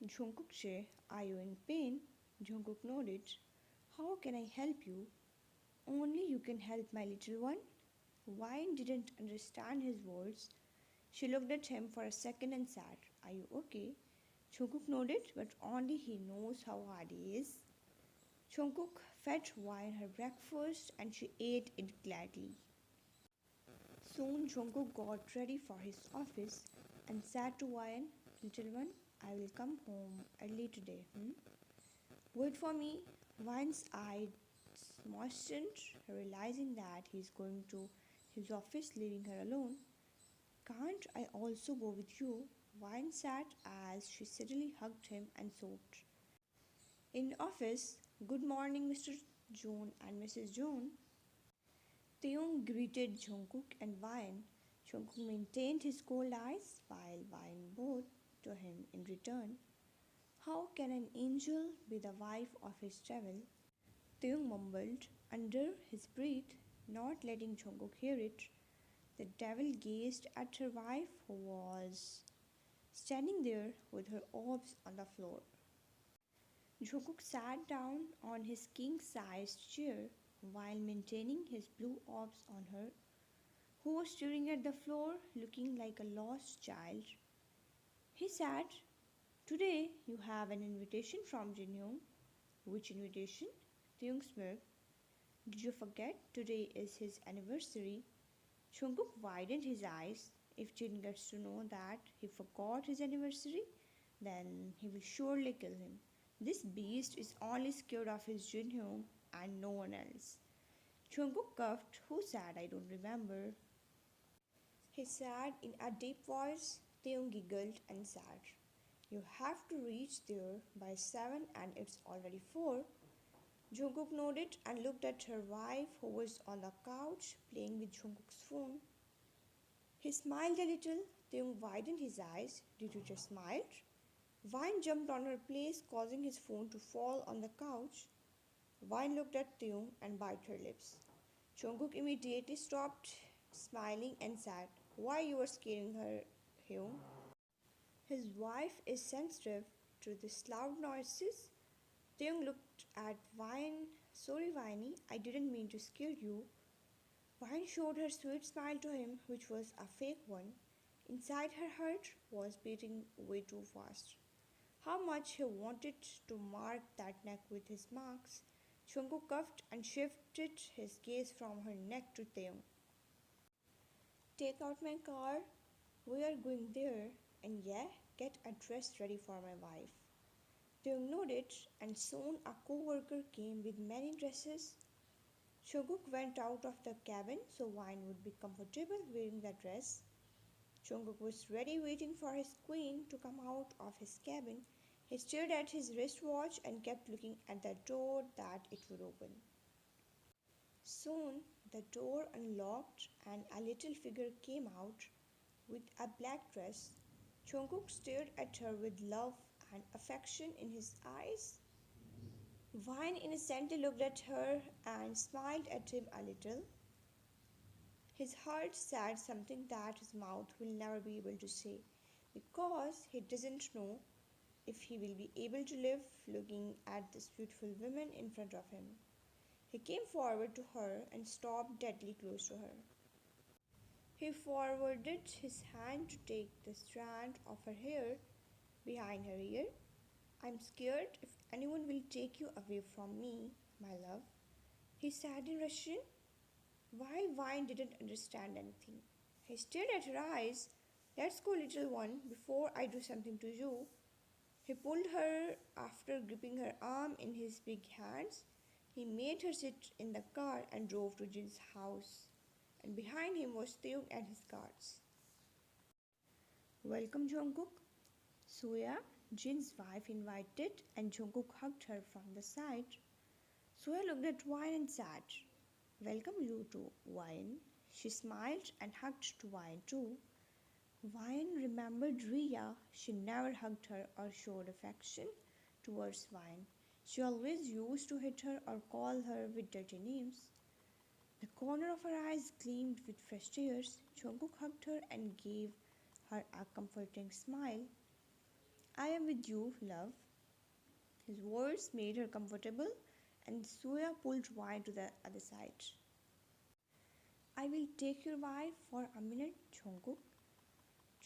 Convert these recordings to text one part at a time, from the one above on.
Jungkook said, "Are you in pain?" Jungkook nodded. "How can I help you?" "Only you can help, my little one." Wine didn't understand his words. She looked at him for a second and said, "Are you okay?" Jungkook nodded, but only he knows how hard he is. Jungkook fed Wine her breakfast and she ate it gladly. Soon Jungkook got ready for his office and said to Wine, "Little one, I will come home early today. Wait for me." Wine's eyes moistened, realizing that he's going to his office, leaving her alone. "Can't I also go with you?" Wine said as she steadily hugged him and sobbed. In the office, "Good morning, Mr. John and Mrs. John." Taeyong greeted Jungkook and Wine. Jungkook maintained his cold eyes while Wine bowed to him in return. "How can an angel be the wife of his devil?" Taeyong mumbled under his breath, not letting Jungkook hear it. The devil gazed at her wife, who was standing there with her orbs on the floor. Jungkook sat down on his king-sized chair while maintaining his blue orbs on her, who was staring at the floor looking like a lost child. He said, "Today you have an invitation from Jinyoung." "Which invitation?" Taeyong smirked. "Did you forget today is his anniversary?" Jungkook widened his eyes. If Jin gets to know that he forgot his anniversary, then he will surely kill him. This beast is only scared of his Jinhyung and no one else. Jungkook coughed. "Who said I don't remember?" he said in a deep voice. Taeyong giggled and said, "You have to reach there by 7 and it's already 4. Jungkook nodded and looked at her wife, who was on the couch playing with Jungkook's phone. He smiled a little. Taeyong widened his eyes. "Did you just smile?" Vine jumped on her place, causing his phone to fall on the couch. Vine looked at Taeyong and bit her lips. Jungkook immediately stopped smiling and said, "Why you are scaring her, Hyung?" His wife is sensitive to these loud noises. Taeyong looked at Vine. "Sorry, Viney, I didn't mean to scare you." Vine showed her sweet smile to him, which was a fake one. Inside her heart was beating way too fast. How much he wanted to mark that neck with his marks. Jungkook coughed and shifted his gaze from her neck to Taeyong. "Take out my car. We are going there. And yeah, get a dress ready for my wife." Taeyong nodded, and soon a co-worker came with many dresses. Jungkook went out of the cabin so Wine would be comfortable wearing the dress. Jungkook was ready, waiting for his queen to come out of his cabin. He stared at his wristwatch and kept looking at the door that it would open. Soon the door unlocked and a little figure came out with a black dress. Jungkook stared at her with love and affection in his eyes. Vine innocently looked at her and smiled at him a little. His heart said something that his mouth will never be able to say, because he doesn't know if he will be able to live looking at this beautiful woman in front of him. He came forward to her and stopped deadly close to her. He forwarded his hand to take the strand of her hair behind her ear. "I'm scared if anyone will take you away from me, my love," he said in Russian. Why Vine didn't understand anything. He stared at her eyes. "Let's go, little one, before I do something to you." He pulled her after gripping her arm in his big hands. He made her sit in the car and drove to Jin's house. And behind him was Taeyong and his guards. "Welcome, Jungkook." Soya, Jin's wife, invited, and Jungkook hugged her from the side. Soya looked at Wine and said, "Welcome you too, Wine." She smiled and hugged to Wine too. Wine remembered Ria. She never hugged her or showed affection towards Wine. She always used to hit her or call her with dirty names. The corner of her eyes gleamed with fresh tears. Jungkook hugged her and gave her a comforting smile. I am with you, love. His words made her comfortable, and Soya pulled Wine to the other side. I will take your wife for a minute, Jungkook.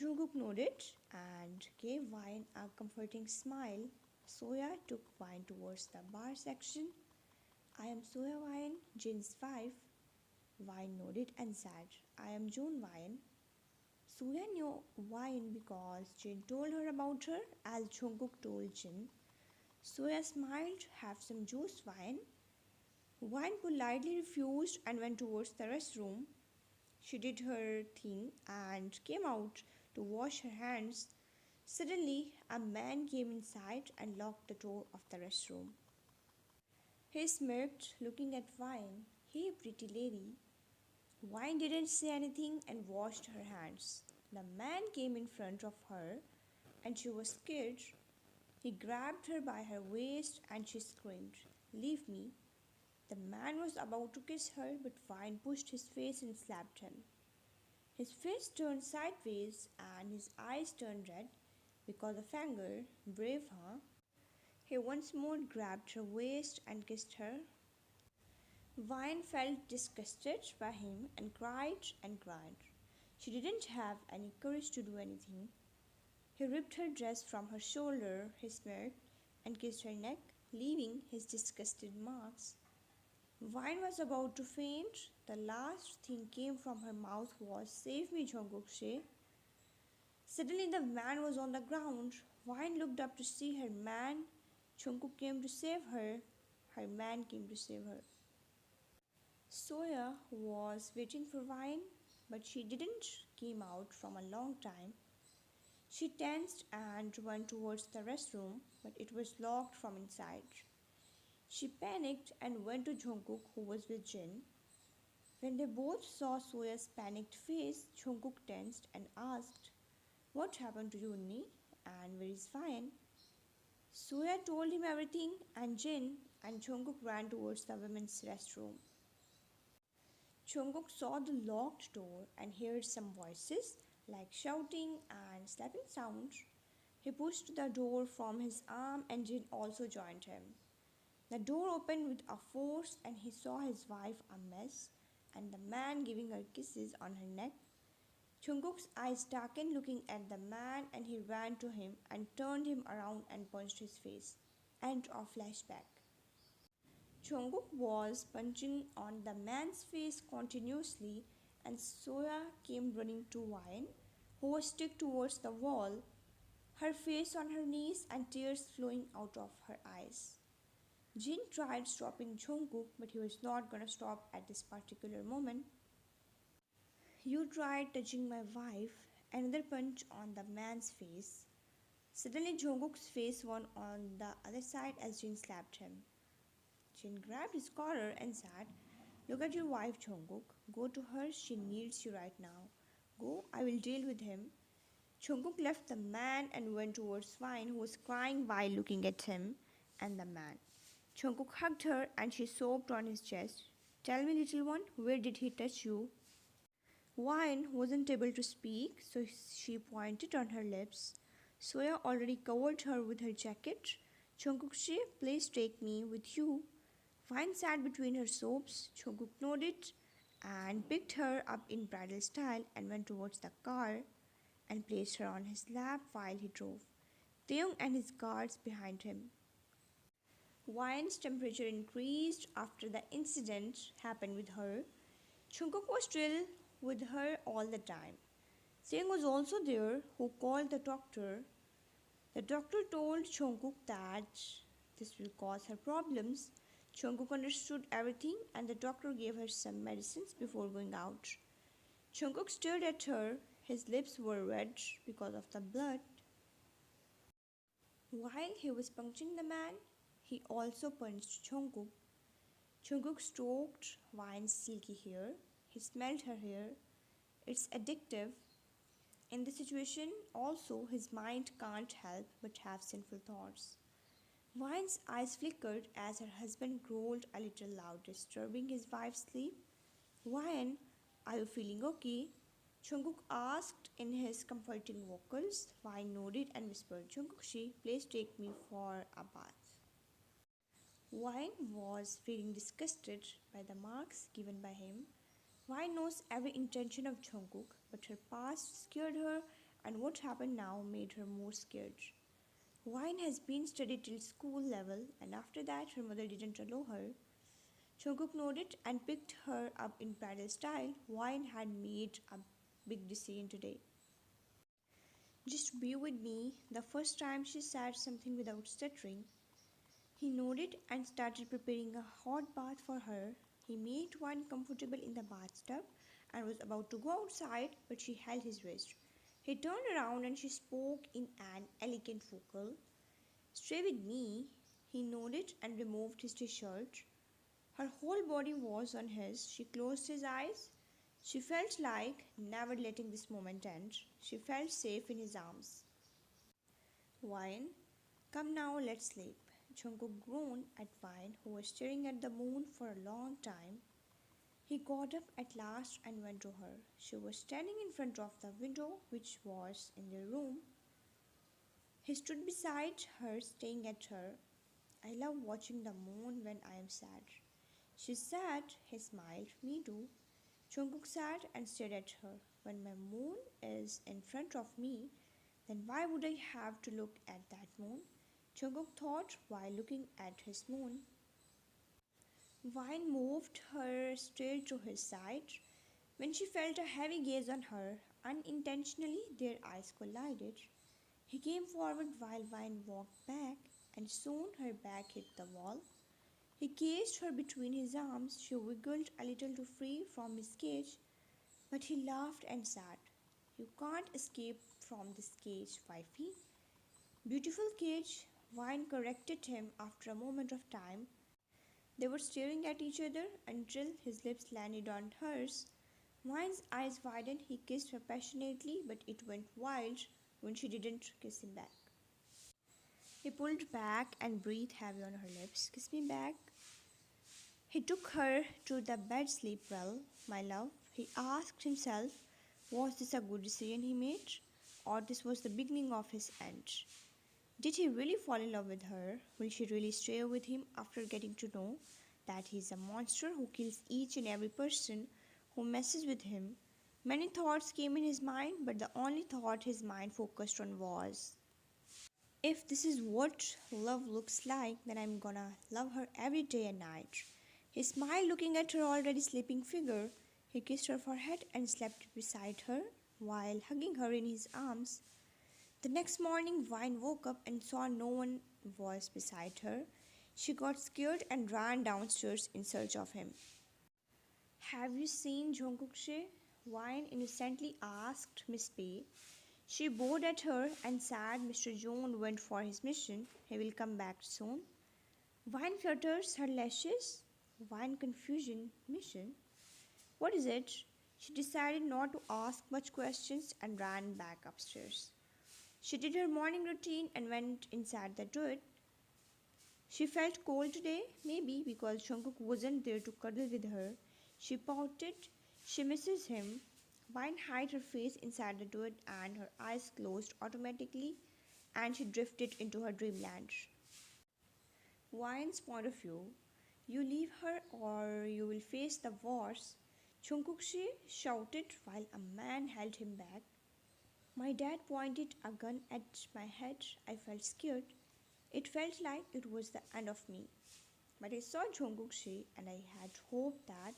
Jungkook nodded and gave Wine a comforting smile. Soya took Wine towards the bar section. I am Soya Wine, Jin's wife. Wine nodded and said, I am June Wine. Soya knew Wine because Jin told her about her as Jungkook told Jin. Soya smiled, have some juice, Wine. Wine politely refused and went towards the restroom. She did her thing and came out to wash her hands. Suddenly, a man came inside and locked the door of the restroom. He smirked, looking at Wine. Hey, pretty lady. Wine didn't say anything and washed her hands. The man came in front of her and she was scared. He grabbed her by her waist and she screamed, Leave me. The man was about to kiss her, but Wine pushed his face and slapped him. His face turned sideways and his eyes turned red because of anger. Brave, huh? He once more grabbed her waist and kissed her. Wine felt disgusted by him and cried and cried. She didn't have any courage to do anything. He ripped her dress from her shoulder, he smirked, and kissed her neck, leaving his disgusted marks. Wine was about to faint. The last thing came from her mouth was, Save me, jungkook. Suddenly the man was on the ground. Wine looked up to see her man. Jungkook came to save her. Her man came to save her. Soya was waiting for Wine, but she didn't came out from a long time. She tensed and went towards the restroom, but it was locked from inside. She panicked and went to Jungkook, who was with Jin. When they both saw Soya's panicked face, Jungkook tensed and asked, What happened to Yunni? And where is Wine? Soya told him everything, and Jin and Jungkook ran towards the women's restroom. Jungkook saw the locked door and heard some voices like shouting and slapping sounds. He pushed the door from his arm and Jin also joined him. The door opened with a force and he saw his wife a mess and the man giving her kisses on her neck. Jungkook's eyes darkened looking at the man and he ran to him and turned him around and punched his face. End of flashback. Jungkook was punching on the man's face continuously and Soya came running to Wine, who was stuck towards the wall, her face on her knees and tears flowing out of her eyes. Jin tried stopping Jungkook, but he was not gonna stop at this particular moment. You tried touching my wife, another punch on the man's face. Suddenly Jungkook's face went on the other side as Jin slapped him. Jin grabbed his collar and said, Look at your wife, Jungkook. Go to her, she needs you right now. Go, I will deal with him. Jungkook left the man and went towards Wine, who was crying while looking at him and the man. Jungkook hugged her and she sobbed on his chest. Tell me, little one, where did he touch you? Wine wasn't able to speak, so she pointed on her lips. Soya already covered her with her jacket. Jungkook, please take me with you. Wine sat between her sobs. Jungkook nodded and picked her up in bridal style and went towards the car and placed her on his lap while he drove. Taeyong and his guards behind him. Wine's temperature increased after the incident happened with her. Jungkook was still with her all the time. Taeyong was also there, who called the doctor. The doctor told Jungkook that this will cause her problems. Jungkook understood everything and the doctor gave her some medicines before going out. Jungkook stared at her. His lips were red because of the blood. While he was punching the man, he also punched Jungkook. Jungkook stroked Wine's silky hair. He smelled her hair. It's addictive. In this situation, also, his mind can't help but have sinful thoughts. Wine's eyes flickered as her husband growled a little loud, disturbing his wife's sleep. Wine, are you feeling okay? Jungkook asked in his comforting vocals. Wine nodded and whispered, Jungkook, please take me for a bath. Wine was feeling disgusted by the marks given by him. Wine knows every intention of Jungkook, but her past scared her, and what happened now made her more scared. Wine has been studied till school level, and after that, her mother didn't allow her. Jungkook nodded and picked her up in bridal style. Wine had made a big decision today. Just be with me. The first time she said something without stuttering. He nodded and started preparing a hot bath for her. He made Wine comfortable in the bathtub and was about to go outside, but she held his wrist. He turned around and she spoke in an elegant vocal. Stay with me. He nodded and removed his t-shirt. Her whole body was on his. She closed his eyes. She felt like never letting this moment end. She felt safe in his arms. Wine, come now, let's sleep. Jungkook groaned at Wine, who was staring at the moon for a long time. He got up at last and went to her. She was standing in front of the window, which was in their room. He stood beside her, staring at her. I love watching the moon when I am sad. She said. He smiled. Me too. Jungkook sat and stared at her. When my moon is in front of me, then why would I have to look at that moon? Jungkook thought while looking at his moon. Wine moved her straight to his side. When she felt a heavy gaze on her, unintentionally their eyes collided. He came forward while Wine walked back, and soon her back hit the wall. He caged her between his arms. She wiggled a little to free from his cage, but he laughed and said, You can't escape from this cage, wifey. Beautiful cage, Wine corrected him after a moment of time. They were staring at each other until his lips landed on hers. Wine's eyes widened. He kissed her passionately, but it went wild when she didn't kiss him back. He pulled back and breathed heavy on her lips. Kiss me back. He took her to the bed. Sleep well, my love. He asked himself, was this a good decision he made? Or this was the beginning of his end? Did he really fall in love with her? Will she really stay with him after getting to know that he is a monster who kills each and every person who messes with him? Many thoughts came in his mind, but the only thought his mind focused on was, if this is what love looks like, then I'm gonna love her every day and night. He smiled, looking at her already sleeping figure. He kissed her forehead and slept beside her while hugging her in his arms. The next morning, Wine woke up and saw no one was beside her. She got scared and ran downstairs in search of him. Have you seen Jungkook? Wine innocently asked Miss P. She bowed at her and said Mr. John went for his mission. He will come back soon. Wine flutters her lashes. Wine confusion. Mission? What is it? She decided not to ask much questions and ran back upstairs. She did her morning routine and went inside the toilet. She felt cold today, maybe because Jungkook wasn't there to cuddle with her. She pouted. She misses him. Wine hid her face inside the toilet and her eyes closed automatically, and she drifted into her dreamland. Wine's point of view. You leave her or you will face the wars. Jungkook shouted while a man held him back. My dad pointed a gun at my head. I felt scared. It felt like it was the end of me. But I saw Jungkook and I had hope that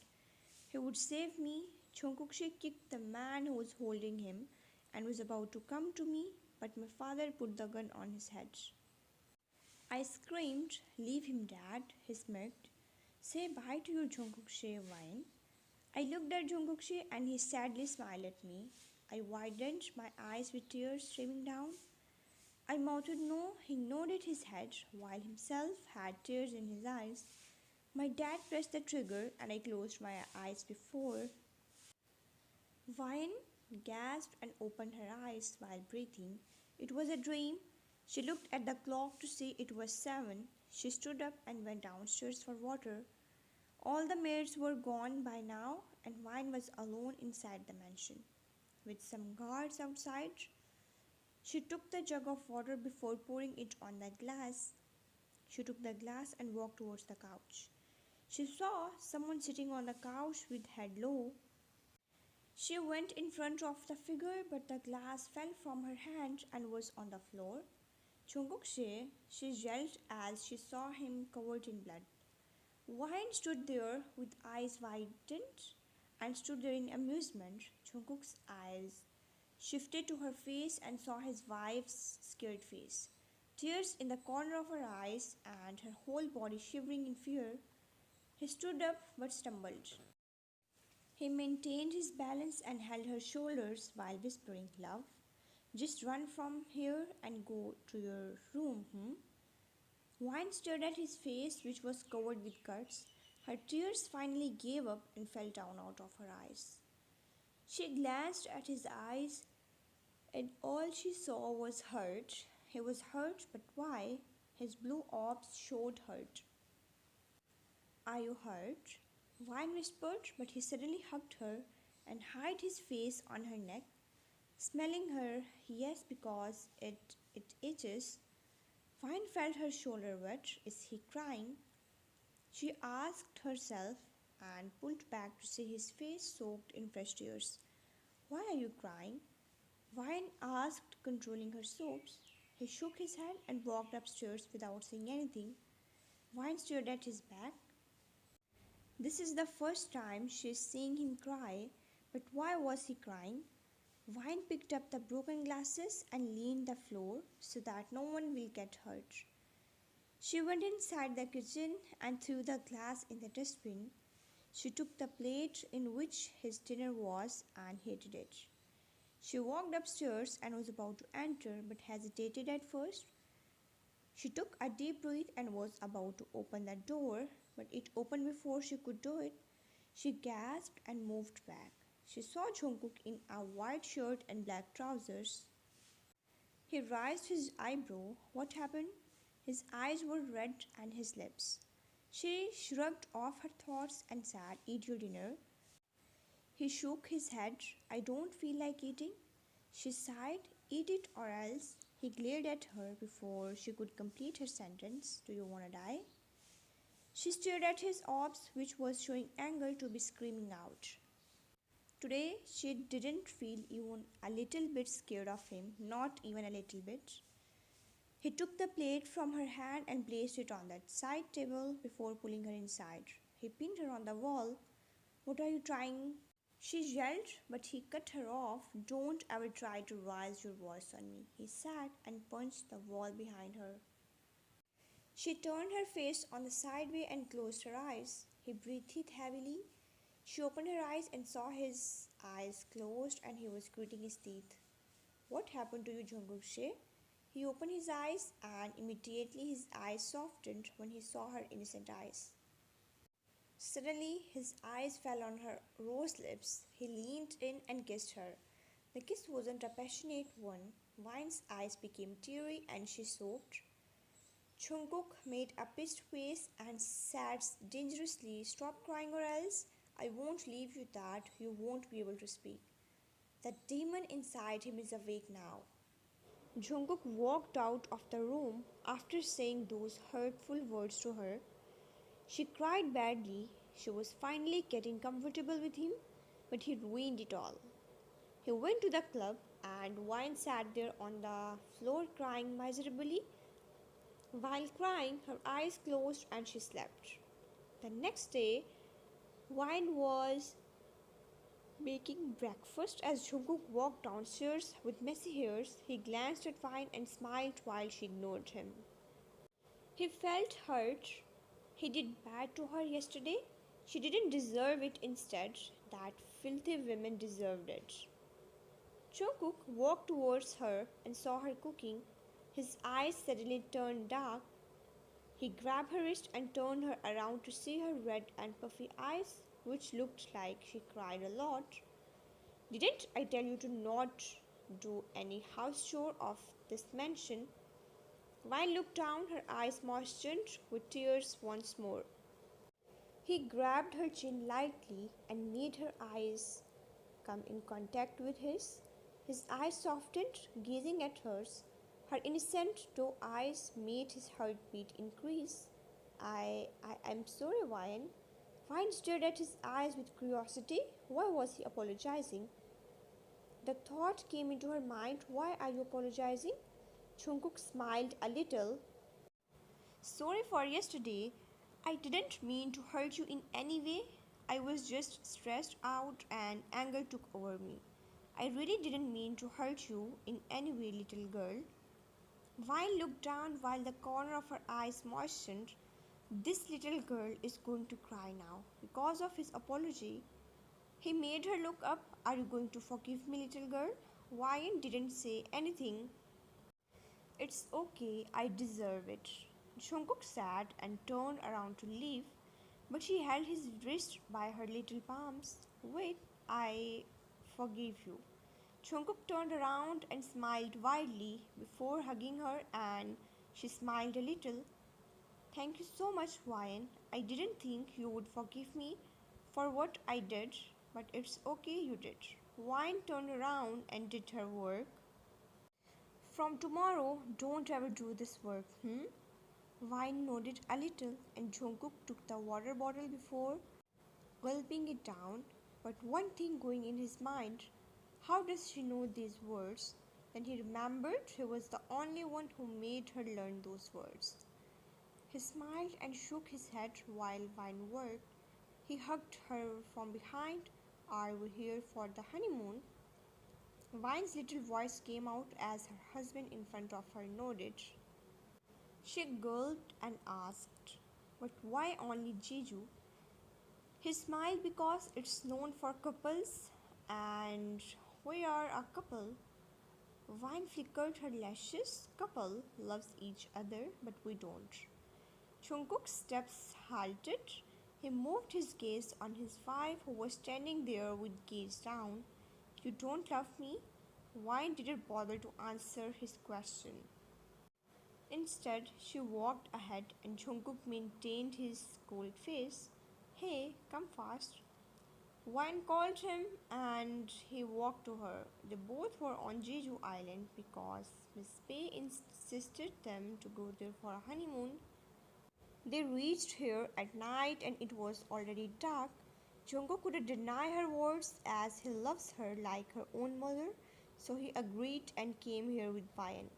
he would save me. Jungkook kicked the man who was holding him and was about to come to me, but my father put the gun on his head. I screamed, Leave him, Dad, he smirked. Say bye to your Jungkook Wine. I looked at Jungkook and he sadly smiled at me. I widened my eyes with tears streaming down. I mouthed no. He nodded his head while himself had tears in his eyes. My dad pressed the trigger and I closed my eyes before. Vine gasped and opened her eyes while breathing. It was a dream. She looked at the clock to see it was 7. She stood up and went downstairs for water. All the maids were gone by now and Vine was alone inside the mansion. with some guards outside. She took the jug of water before pouring it on the glass. She took the glass and walked towards the couch. She saw someone sitting on the couch with head low. She went in front of the figure, but the glass fell from her hand and was on the floor. Jungkook, she yelled as she saw him covered in blood. Wine stood there with eyes widened and stood there in amusement. Jungkook's eyes shifted to her face and saw his wife's scared face. Tears in the corner of her eyes and her whole body shivering in fear. He stood up but stumbled. He maintained his balance and held her shoulders while whispering, "Love, just run from here and go to your room, hmm?" Wine stared at his face, which was covered with cuts. Her tears finally gave up and fell down out of her eyes. She glanced at his eyes, and all she saw was hurt. He was hurt, but why? His blue orbs showed hurt. "Are you hurt?" Wine whispered, but he suddenly hugged her and hid his face on her neck, smelling her. "Yes, because it itches." Vine felt her shoulder wet. "Is he crying?" She asked herself and pulled back to see his face soaked in fresh tears. "Why are you crying?" Vine asked, controlling her sobs. He shook his head and walked upstairs without saying anything. Vine stared at his back. This is the first time she is seeing him cry, but why was he crying? Vine picked up the broken glasses and leaned the floor so that no one will get hurt. She went inside the kitchen and threw the glass in the dustbin. She took the plate in which his dinner was and hated it. She walked upstairs and was about to enter but hesitated at first. She took a deep breath and was about to open the door, but it opened before she could do it. She gasped and moved back. She saw Jungkook in a white shirt and black trousers. He raised his eyebrow. What happened? His eyes were red and his lips. She shrugged off her thoughts and said, "Eat your dinner." He shook his head. "I don't feel like eating." She sighed. "Eat it or else." He glared at her before she could complete her sentence. "Do you want to die?" She stared at his orbs, which was showing anger to be screaming out. Today, she didn't feel even a little bit scared of him, not even a little bit. He took the plate from her hand and placed it on the side table before pulling her inside. He pinned her on the wall. "What are you trying?" She yelled, but he cut her off. "Don't ever try to raise your voice on me." He sat and punched the wall behind her. She turned her face on the sideway and closed her eyes. He breathed heavily. She opened her eyes and saw his eyes closed and he was gritting his teeth. "What happened to you, Jungkook?" He opened his eyes and immediately his eyes softened when he saw her innocent eyes. Suddenly, his eyes fell on her rose lips. He leaned in and kissed her. The kiss wasn't a passionate one. Vine's eyes became teary and she sobbed. Jungkook made a pissed face and said dangerously, "Stop crying or else I won't leave you that you won't be able to speak." The demon inside him is awake now. Jungkook walked out of the room after saying those hurtful words to her. She cried badly. She was finally getting comfortable with him, but he ruined it all. He went to the club and Wine sat there on the floor crying miserably. While crying, her eyes closed and she slept. The next day, Wine was making breakfast as Jungkook walked downstairs with messy hairs. He glanced at Wine and smiled while she ignored him. He felt hurt. He did bad to her yesterday. She didn't deserve it. Instead, that filthy woman deserved it. Jungkook walked towards her and saw her cooking. His eyes suddenly turned dark. He grabbed her wrist and turned her around to see her red and puffy eyes, which looked like she cried a lot. "Didn't I tell you to not do any house chore of this mansion?" Vine looked down, her eyes moistened with tears once more. He grabbed her chin lightly and made her eyes come in contact with his eyes softened, gazing at hers. Her innocent doe eyes made his heartbeat increase. I'm sorry, Wyan. Wyan stared at his eyes with curiosity. Why was he apologizing? The thought came into her mind, why are you apologizing? Jungkook smiled a little. Sorry for yesterday. I didn't mean to hurt you in any way. I was just stressed out and anger took over me. I really didn't mean to hurt you in any way, little girl. Vine looked down while the corner of her eyes moistened. This little girl is going to cry now because of his apology. He made her look up. Are you going to forgive me, little girl? Vine didn't say anything. It's okay, I deserve it. Jungkook sat and turned around to leave, but she held his wrist by her little palms. Wait, I forgive you. Jungkook turned around and smiled widely before hugging her, and she smiled a little. Thank you so much, Ryan. I didn't think you would forgive me for what I did, but it's okay you did. Ryan turned around and did her work. From tomorrow, don't ever do this work, hmm? Vine nodded a little, and Jungkook took the water bottle before gulping it down. But one thing going in his mind, how does she know these words? Then he remembered he was the only one who made her learn those words. He smiled and shook his head while Vine worked. He hugged her from behind. Are we here for the honeymoon? Vine's little voice came out as her husband in front of her nodded. She gulped and asked, but why only Jeju? He smiled because it's known for couples and we are a couple. Vine flickered her lashes. Couple loves each other, but we don't. Jungkook's steps halted. He moved his gaze on his wife who was standing there with gaze down. You don't love me? Vine didn't bother to answer his question. Instead, she walked ahead and Jungkook maintained his cold face. Hey, come fast. Vine called him and he walked to her. They both were on Jeju Island because Miss Pei insisted them to go there for a honeymoon. They reached here at night and it was already dark. Jungkook couldn't deny her words as he loves her like her own mother, so he agreed and came here with Vian.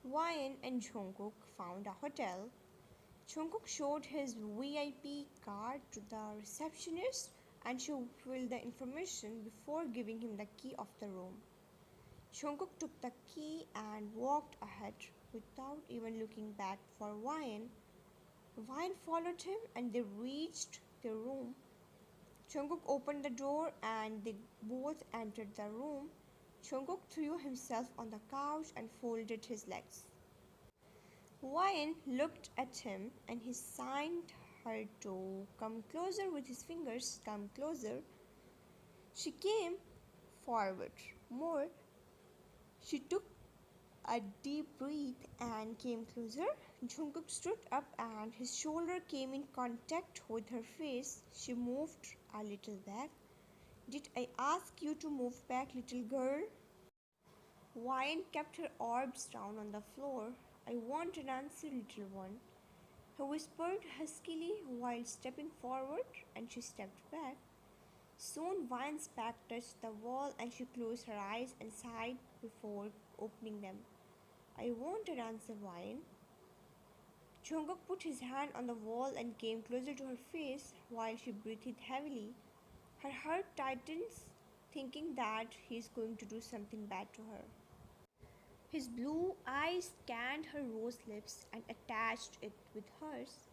Vian and Jungkook found a hotel. Jungkook showed his VIP card to the receptionist and she filled the information before giving him the key of the room. Jungkook took the key and walked ahead without even looking back for Vian. Vian followed him and they reached their room. Jungkook opened the door and they both entered the room. Jungkook threw himself on the couch and folded his legs. Vian looked at him and he signed her to come closer with his fingers. Come closer. She came forward more. She took a deep breath and came closer. Jungkook stood up and his shoulder came in contact with her face. She moved a little back. Did I ask you to move back, little girl? Vian kept her orbs down on the floor. I want an answer, little one. He whispered huskily while stepping forward and she stepped back. Soon Vian's back touched the wall and she closed her eyes and sighed before opening them. I want an answer, Vian. Jungkook put his hand on the wall and came closer to her face while she breathed heavily. Her heart tightens, thinking that he is going to do something bad to her. His blue eyes scanned her rose lips and attached it with hers.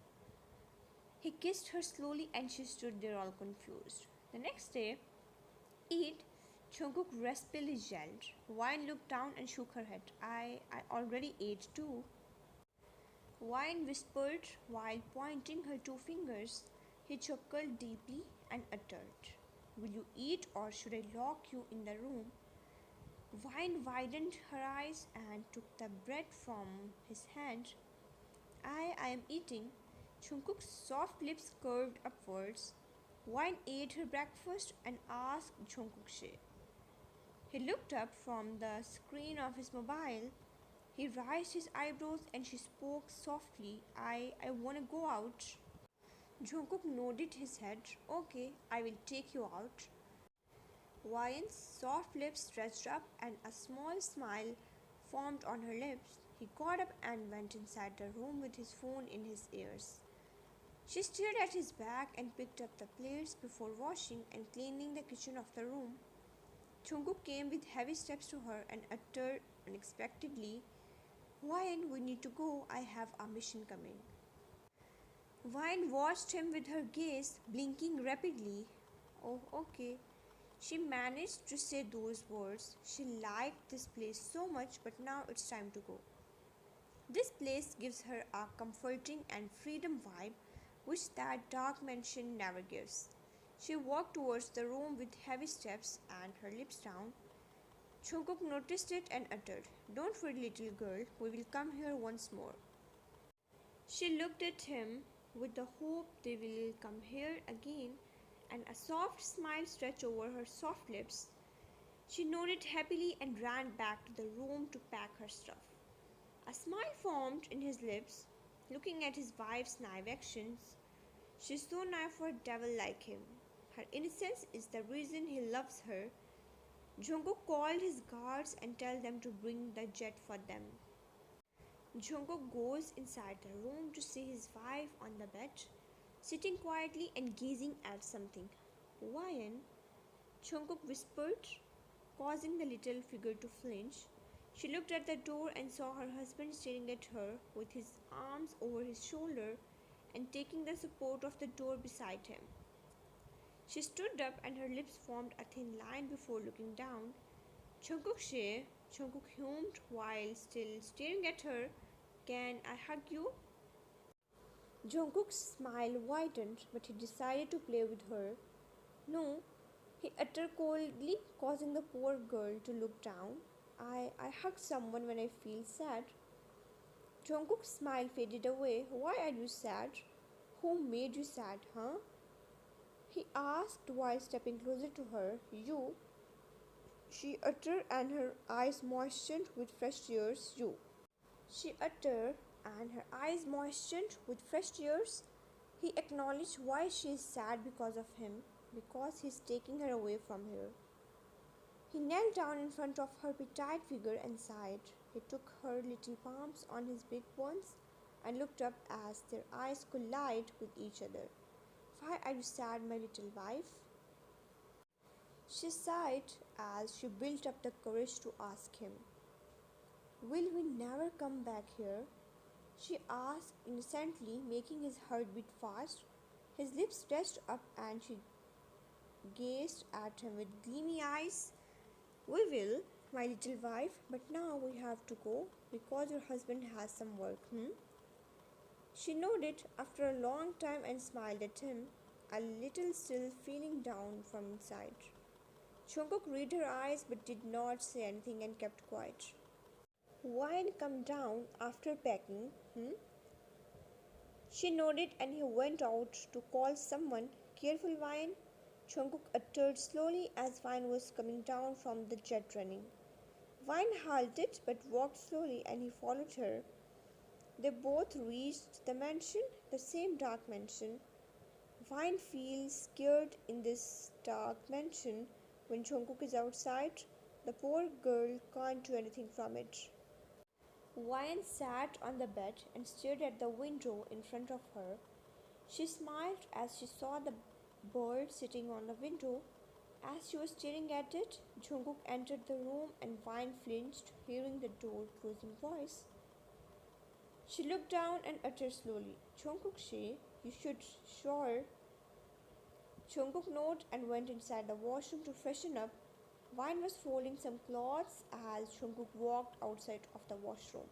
He kissed her slowly and she stood there all confused. The next day, eat, Jungkook restfully yelled. Vian looked down and shook her head. I already ate too. Vian whispered while pointing her two fingers. He chuckled deeply and uttered, will you eat or should I lock you in the room? Vian widened her eyes and took the bread from his hand. I am eating. Jungkook's soft lips curved upwards. Wine ate her breakfast and asked Jungkook. He looked up from the screen of his mobile. He raised his eyebrows and she spoke softly. I wanna go out. Jungkook nodded his head. Okay, I will take you out. Wyan's soft lips stretched up and a small smile formed on her lips. He got up and went inside the room with his phone in his ears. She stared at his back and picked up the plates before washing and cleaning the kitchen of the room. Jungkook came with heavy steps to her and uttered unexpectedly, Wyan, we need to go. I have a mission coming. Wyan watched him with her gaze, blinking rapidly. Oh, okay. She managed to say those words. She liked this place so much, but now it's time to go. This place gives her a comforting and freedom vibe, which that dark mansion never gives. She walked towards the room with heavy steps and her lips down. Jungkook noticed it and uttered, Don't worry, little girl, we will come here once more. She looked at him with the hope they will come here again, and a soft smile stretched over her soft lips. She nodded happily and ran back to the room to pack her stuff. A smile formed in his lips, looking at his wife's naive actions. She's so naive for a devil like him. Her innocence is the reason he loves her. Jungkook called his guards and tell them to bring the jet for them. Jungkook goes inside the room to see his wife on the bed, sitting quietly and gazing at something. Wyan, Jungkook whispered, causing the little figure to flinch. She looked at the door and saw her husband staring at her with his arms over his shoulder and taking the support of the door beside him. She stood up and her lips formed a thin line before looking down. Jungkook hummed while still staring at her. Can I hug you? Jungkook's smile widened, but he decided to play with her. No, he uttered coldly, causing the poor girl to look down. I hug someone when I feel sad. Jungkook's smile faded away. Why are you sad? Who made you sad, huh? He asked while stepping closer to her. You, she uttered, and her eyes moistened with fresh tears. You. She uttered, and her eyes moistened with fresh tears. He acknowledged why she is sad because of him, because he is taking her away from here. He knelt down in front of her petite figure and sighed. He took her little palms on his big ones and looked up as their eyes collided with each other. Why are you sad, my little wife? She sighed as she built up the courage to ask him. Will we never come back here? She asked innocently, making his heart beat fast. His lips stretched up and she gazed at him with gleamy eyes. We will, my little wife, but now we have to go because your husband has some work, She nodded after a long time and smiled at him, a little still feeling down from inside. Jungkook read her eyes but did not say anything and kept quiet. Wine come down after packing, She nodded and he went out to call someone. Careful, Wine, Jungkook uttered slowly as Wine was coming down from the jet running. Wine halted but walked slowly and he followed her. They both reached the mansion, the same dark mansion. Wine feels scared in this dark mansion when Jungkook is outside. The poor girl can't do anything from it. Wine sat on the bed and stared at the window in front of her. She smiled as she saw the bird sitting on the window. As she was staring at it, Jungkook entered the room and Wine flinched, hearing the door closing voice. She looked down and uttered slowly, Jungkook, you should, sure. Jungkook nodded and went inside the washroom to freshen up. Wine was folding some clothes as Jungkook walked outside of the washroom.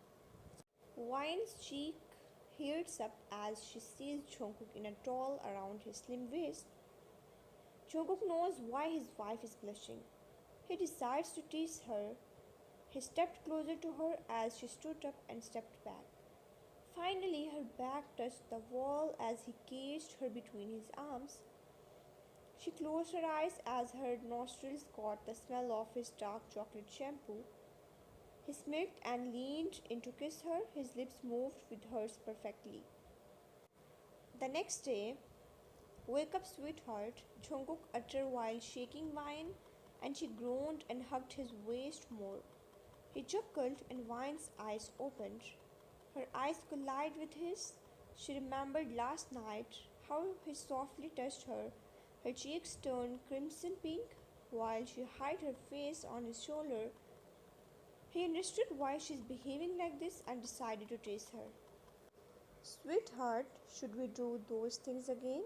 Wine's cheek heats up as she sees Jungkook in a towel around his slim waist. Jungkook knows why his wife is blushing. He decides to tease her. He stepped closer to her as she stood up and stepped back. Finally, her back touched the wall as he caged her between his arms. She closed her eyes as her nostrils caught the smell of his dark chocolate shampoo. He smirked and leaned in to kiss her. His lips moved with hers perfectly. The next day, "Wake up, sweetheart," Jungkook uttered while shaking Vine, and she groaned and hugged his waist more. He chuckled and Vine's eyes opened. Her eyes collided with his. She remembered last night how he softly touched her. Her cheeks turned crimson pink while she hid her face on his shoulder. He understood why she's behaving like this and decided to tease her. "Sweetheart, should we do those things again?"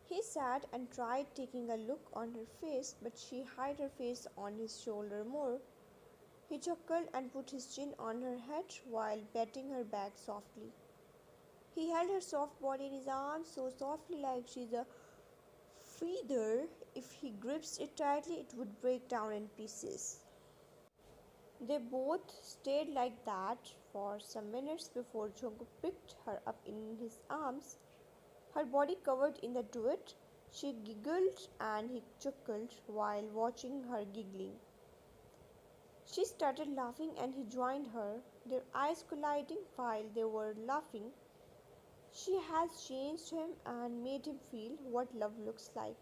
He sat and tried taking a look on her face, but she hid her face on his shoulder more. He chuckled and put his chin on her head while patting her back softly. He held her soft body in his arms so softly like she's a feather. If he gripped it tightly, it would break down in pieces. They both stayed like that for some minutes before Jungkook picked her up in his arms, her body covered in the duet. She giggled and he chuckled while watching her giggling. She started laughing and he joined her, their eyes colliding while they were laughing. She has changed him and made him feel what love looks like.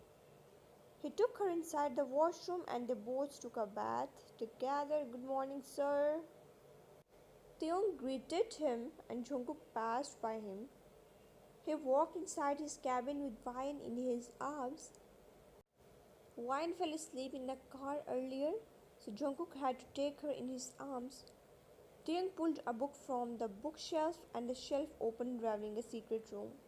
He took her inside the washroom and they both took a bath together. "Good morning, sir." Taeyong greeted him and Jungkook passed by him. He walked inside his cabin with Vine in his arms. Vine fell asleep in the car earlier, so Jungkook had to take her in his arms. Taeyong pulled a book from the bookshelf and the shelf opened, revealing a secret room.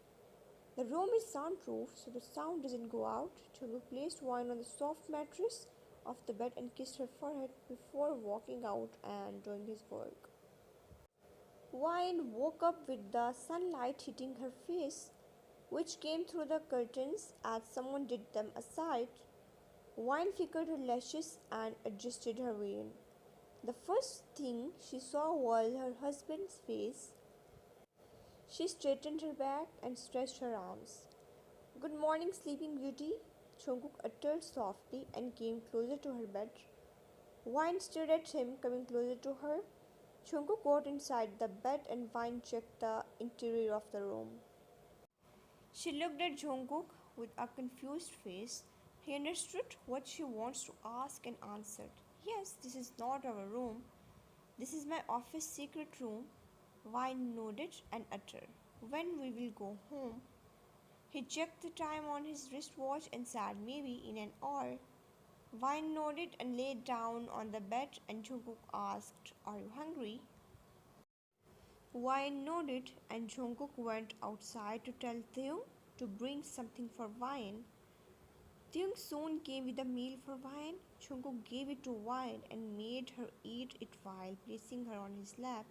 The room is soundproof, so the sound doesn't go out. Jungkook placed Vine on the soft mattress of the bed and kissed her forehead before walking out and doing his work. Vine woke up with the sunlight hitting her face, which came through the curtains as someone did them aside. Vine flickered her lashes and adjusted her veil. The first thing she saw was her husband's face. She straightened her back and stretched her arms. "Good morning, Sleeping Beauty," Jungkook uttered softly and came closer to her bed. Vine stared at him, coming closer to her. Jungkook got inside the bed and Vine checked the interior of the room. She looked at Jungkook with a confused face. He understood what she wants to ask and answered. "Yes, this is not our room. This is my office secret room." Vine nodded and uttered, "When we will go home?" He checked the time on his wristwatch and said, "Maybe in an hour." Vine nodded and lay down on the bed and Jungkook asked, "Are you hungry?" Vine nodded and Jungkook went outside to tell Taeyong to bring something for Vine. Taeyong soon came with a meal for Vine. Jungkook gave it to Vine and made her eat it while placing her on his lap.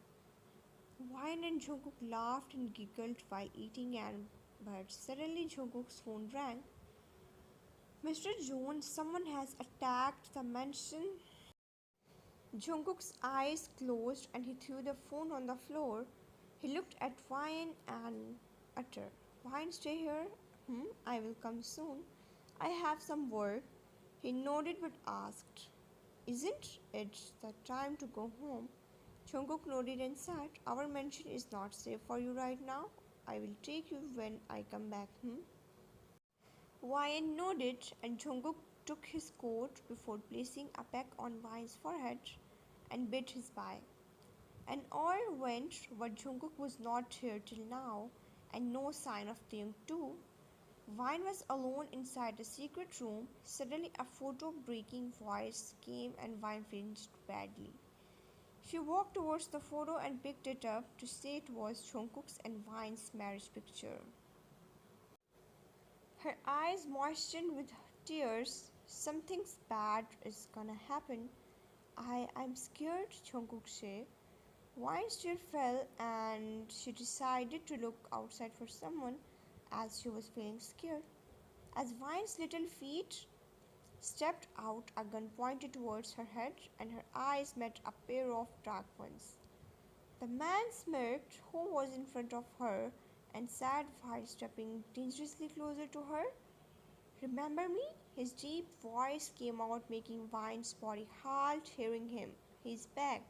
Vine and Jungkook laughed and giggled while eating, but suddenly Jungkook's phone rang. "Mr. Jones, someone has attacked the mansion." Jungkook's eyes closed and he threw the phone on the floor. He looked at Vine and uttered, "Vine, stay here. I will come soon. I have some work." He nodded but asked, "Isn't it the time to go home?" Jungkook nodded and said, "Our mansion is not safe for you right now. I will take you when I come back." Vine nodded and Jungkook took his coat before placing a peck on Vine's forehead and bid his bye. An hour went, but Jungkook was not here till now, and no sign of Taeyong too. Vine was alone inside the secret room. Suddenly a photo-breaking voice came and Vine flinched badly. She walked towards the photo and picked it up to say it was Jungkook's and Vine's marriage picture. Her eyes moistened with tears. "Something bad is gonna happen. I'm scared," Jungkook said. Vine's tear fell and she decided to look outside for someone as she was feeling scared. As Vine's little feet stepped out, a gun pointed towards her head and her eyes met a pair of dark ones. The man smirked who was in front of her and said while stepping dangerously closer to her, Remember me? His deep voice came out, making Vine's body halt hearing him. He's back.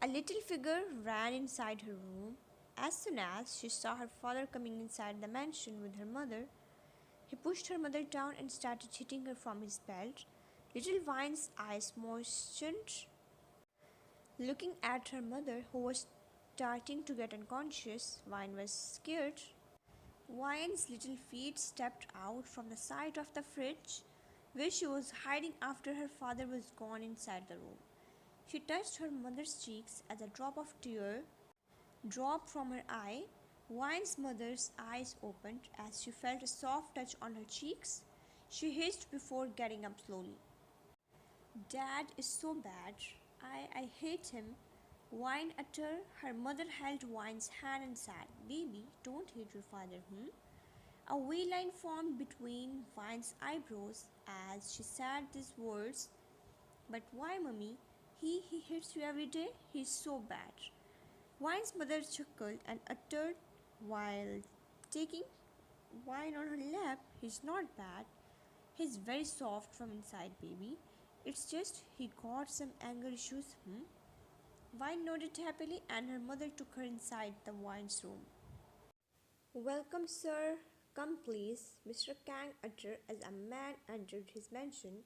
A little figure ran inside her room. As soon as she saw her father coming inside the mansion with her mother, he pushed her mother down and started hitting her from his belt. Little Vine's eyes moistened, looking at her mother, who was starting to get unconscious. Vine was scared. Vine's little feet stepped out from the side of the fridge where she was hiding after her father was gone inside the room. She touched her mother's cheeks as a drop of tear dropped from her eye. Vine's mother's eyes opened as she felt a soft touch on her cheeks. She hissed before getting up slowly. Dad is so bad. I hate him. Vine uttered. Her mother held Vine's hand and said, "Baby, don't hate your father, hmm?" A wee line formed between Vine's eyebrows as she said these words. "But why, mummy? He hits you every day. He's so bad." Vine's mother chuckled and uttered while taking Vine on her lap. "He's not bad. He's very soft from inside, baby. It's just he got some anger issues, hmm?" Vine nodded happily and her mother took her inside the Vine's room. "Welcome, sir. Come, please," Mr. Kang uttered as a man entered his mansion.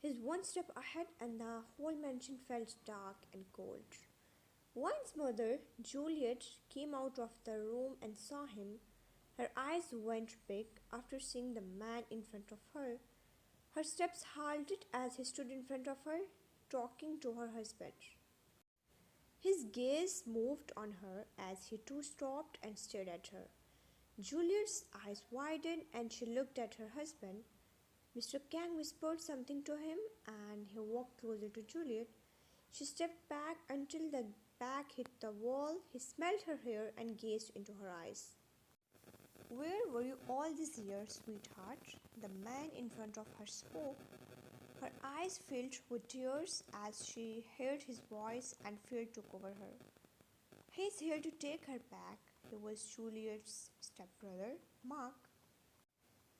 His one step ahead and the whole mansion felt dark and cold. Vine's mother, Juliet, came out of the room and saw him. Her eyes went big after seeing the man in front of her. Her steps halted as he stood in front of her, talking to her husband. His gaze moved on her as he too stopped and stared at her. Juliet's eyes widened and she looked at her husband. Mr. Kang whispered something to him and he walked closer to Juliet. She stepped back until the back hit the wall. He smelled her hair and gazed into her eyes. "Where were you all these years, sweetheart?" The man in front of her spoke. Her eyes filled with tears as she heard his voice and fear took over her. "He's here to take her back." He was Juliet's stepbrother, Mark,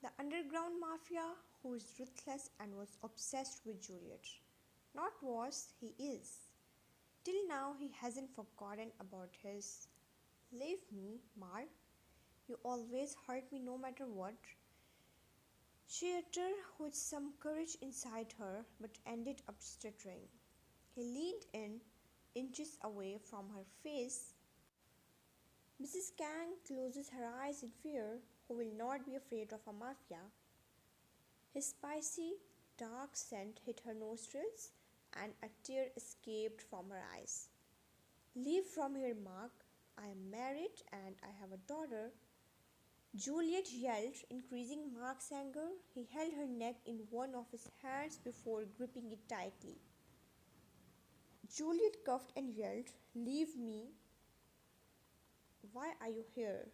the underground mafia who is ruthless and was obsessed with Juliet. Not was, he is. Till now he hasn't forgotten about his. "Leave me, Mark. You always hurt me no matter what," she uttered with some courage inside her, but ended up stuttering. He leaned in, inches away from her face. Mrs. Kang closes her eyes in fear. Who will not be afraid of a mafia? His spicy, dark scent hit her nostrils, and a tear escaped from her eyes. "Leave from here, Mark. I am married and I have a daughter." Juliet yelled, increasing Mark's anger. He held her neck in one of his hands before gripping it tightly. Juliet coughed and yelled, "Leave me. Why are you here?"